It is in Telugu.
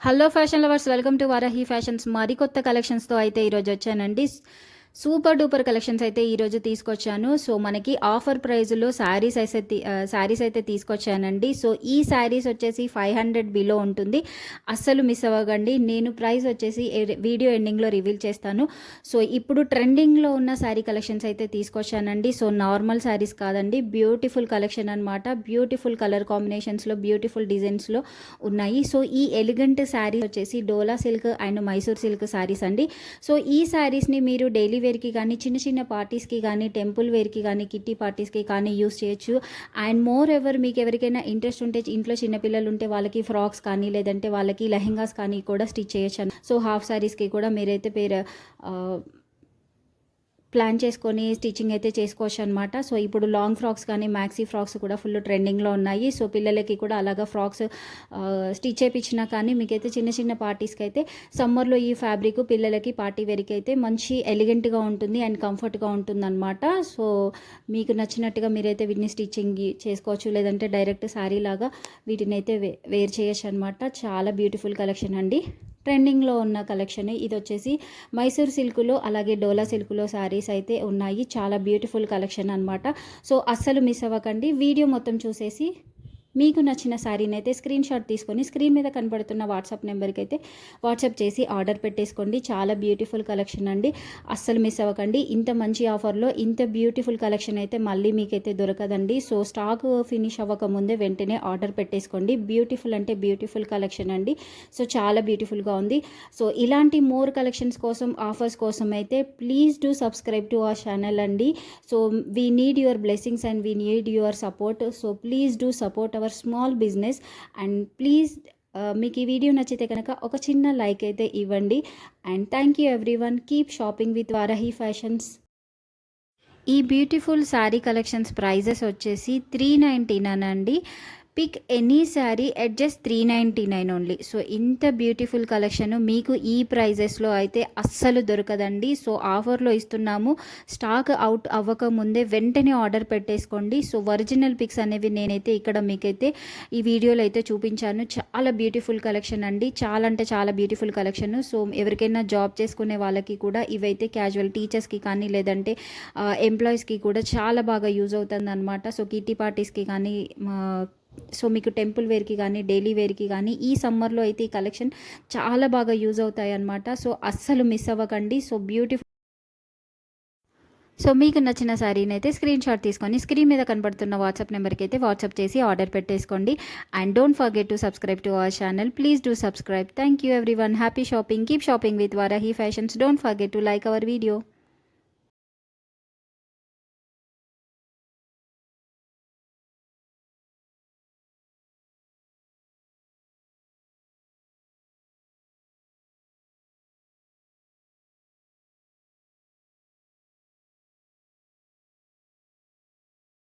Hello fashion lovers, welcome to Varahi fashions. మరికొత్త కలెక్షన్స్తో అయితే ఈరోజు వచ్చానండి. సూపర్ డూపర్ కలెక్షన్స్ అయితే ఈరోజు తీసుకొచ్చాను. సో మనకి ఆఫర్ ప్రైజ్లో శారీస్ అయితే తీసుకొచ్చానండి. సో ఈ శారీస్ వచ్చేసి 500 బిలో ఉంటుంది. అస్సలు మిస్ అవ్వకండి. నేను ప్రైస్ వచ్చేసి వీడియో ఎండింగ్లో రివీల్ చేస్తాను. సో ఇప్పుడు ట్రెండింగ్లో ఉన్న శారీ కలెక్షన్స్ అయితే తీసుకొచ్చానండి. సో నార్మల్ శారీస్ కాదండి, బ్యూటిఫుల్ కలెక్షన్ అనమాట. బ్యూటిఫుల్ కలర్ కాంబినేషన్స్లో, బ్యూటిఫుల్ డిజైన్స్లో ఉన్నాయి. సో ఈ ఎలిగెంట్ శారీ వచ్చేసి Dola silk and Mysore silk saris అండి. సో ఈ శారీస్ని మీరు డైలీ వేర్కి కానీ, చిన్న చిన్న పార్టీస్కి కానీ, టెంపుల్ వేర్కి కానీ, కిట్టి పార్టీస్కి కానీ యూస్ చేయొచ్చు. అండ్ మోర్ ఎవర్ మీకు ఎవరికైనా ఇంట్రెస్ట్ ఉంటే, ఇంట్లో చిన్నపిల్లలు ఉంటే వాళ్ళకి ఫ్రాక్స్ కానీ, లేదంటే వాళ్ళకి లెహెంగాస్ కానీ కూడా స్టిచ్ చేయొచ్చు. సో హాఫ్ శారీస్కి కూడా మీరైతే ప్లాన్ చేసుకొని స్టిచ్చింగ్ అయితే చేసుకోవచ్చు అనమాట. సో ఇప్పుడు లాంగ్ ఫ్రాక్స్ కానీ, మ్యాక్సీ ఫ్రాక్స్ కూడా ఫుల్ ట్రెండింగ్లో ఉన్నాయి. సో పిల్లలకి కూడా అలాగా ఫ్రాక్స్ స్టిచ్ చేయించినా కానీ మీకైతే చిన్న చిన్న పార్టీస్కి అయితే సమ్మర్లో ఈ ఫ్యాబ్రిక్ పిల్లలకి పార్టీ వేర్కి అయితే మంచి ఎలిగెంట్గా ఉంటుంది అండ్ కంఫర్ట్గా ఉంటుంది అనమాట. సో మీకు నచ్చినట్టుగా మీరైతే వీటిని స్టిచ్చింగ్ చేసుకోవచ్చు, లేదంటే డైరెక్ట్ శారీ లాగా వీటిని అయితే వేర్ చేయొచ్చు అనమాట. చాలా బ్యూటిఫుల్ కలెక్షన్ అండి. ట్రెండింగ్లో ఉన్న కలెక్షన్ ఇది వచ్చేసి మైసూర్ సిల్క్లో అలాగే డోలా సిల్క్లో శారీస్ అయితే ఉన్నాయి. చాలా బ్యూటిఫుల్ కలెక్షన్ అనమాట. సో అస్సలు మిస్ అవ్వకండి. వీడియో మొత్తం చూసేసి మీకు నచ్చిన శారీని అయితే స్క్రీన్ షాట్ తీసుకొని స్క్రీన్ మీద కనబడుతున్న వాట్సాప్ నెంబర్కి అయితే వాట్సాప్ చేసి ఆర్డర్ పెట్టేసుకోండి. చాలా బ్యూటిఫుల్ కలెక్షన్ అండి. అస్సలు మిస్ అవ్వకండి. ఇంత మంచి ఆఫర్లో ఇంత బ్యూటిఫుల్ కలెక్షన్ అయితే మళ్ళీ మీకైతే దొరకదండి. సో స్టాక్ ఫినిష్ అవ్వకముందే వెంటనే ఆర్డర్ పెట్టేసుకోండి. బ్యూటిఫుల్ అంటే బ్యూటిఫుల్ కలెక్షన్ అండి. సో చాలా బ్యూటిఫుల్గా ఉంది. సో ఇలాంటి మోర్ కలెక్షన్స్ కోసం, ఆఫర్స్ కోసం అయితే please do subscribe to our channel అండి. So we need your blessings and we need your support. So please do support our small business and please మీకు ఈ వీడియో నచ్చితే కనుక ఒక చిన్న లైక్ అయితే ఇవ్వండి. And thank you everyone. Keep shopping with Varahi fashions. ఈ బ్యూటిఫుల్ శారీ కలెక్షన్స్ ప్రైజెస్ వచ్చేసి 399 అండి. Pick any sari at just 399 only. So ఇంత బ్యూటిఫుల్ కలెక్షన్ మీకు ఈ ప్రైజెస్లో అయితే అస్సలు దొరకదండి. సో ఆఫర్లో ఇస్తున్నాము. స్టాక్ అవుట్ అవ్వక ముందే వెంటనే ఆర్డర్ పెట్టేసుకోండి. సో ఒరిజినల్ పిక్స్ అనేవి నేనైతే ఇక్కడ మీకైతే ఈ వీడియోలో అయితే చూపించాను. చాలా బ్యూటిఫుల్ కలెక్షన్ అండి. చాలా అంటే చాలా బ్యూటిఫుల్ కలెక్షన్. సో ఎవరికైనా జాబ్ చేసుకునే వాళ్ళకి కూడా ఇవైతే క్యాజువల్ టీచర్స్కి కానీ, లేదంటే ఎంప్లాయీస్కి కూడా చాలా బాగా యూజ్ అవుతుంది అనమాట. సో కిట్టి పార్టీస్కి కానీ, సో మీకు టెంపుల్ వేర్కి కానీ, డైలీ వేర్కి కానీ ఈ సమ్మర్లో అయితే ఈ కలెక్షన్ చాలా బాగా యూజ్ అవుతాయి అన్నమాట. సో అస్సలు మిస్ అవ్వకండి. So beautiful. సో మీకు నచ్చిన శారీని అయితే స్క్రీన్ షాట్ తీసుకొని స్క్రీన్ మీద కనబడుతున్న వాట్సాప్ నెంబర్కి అయితే వాట్సాప్ చేసి ఆర్డర్ పెట్టేసుకోండి. And don't forget to subscribe to our channel. Please do subscribe. Thank you everyone. Happy shopping. Keep shopping with Varahi fashions. Don't forget to like our video.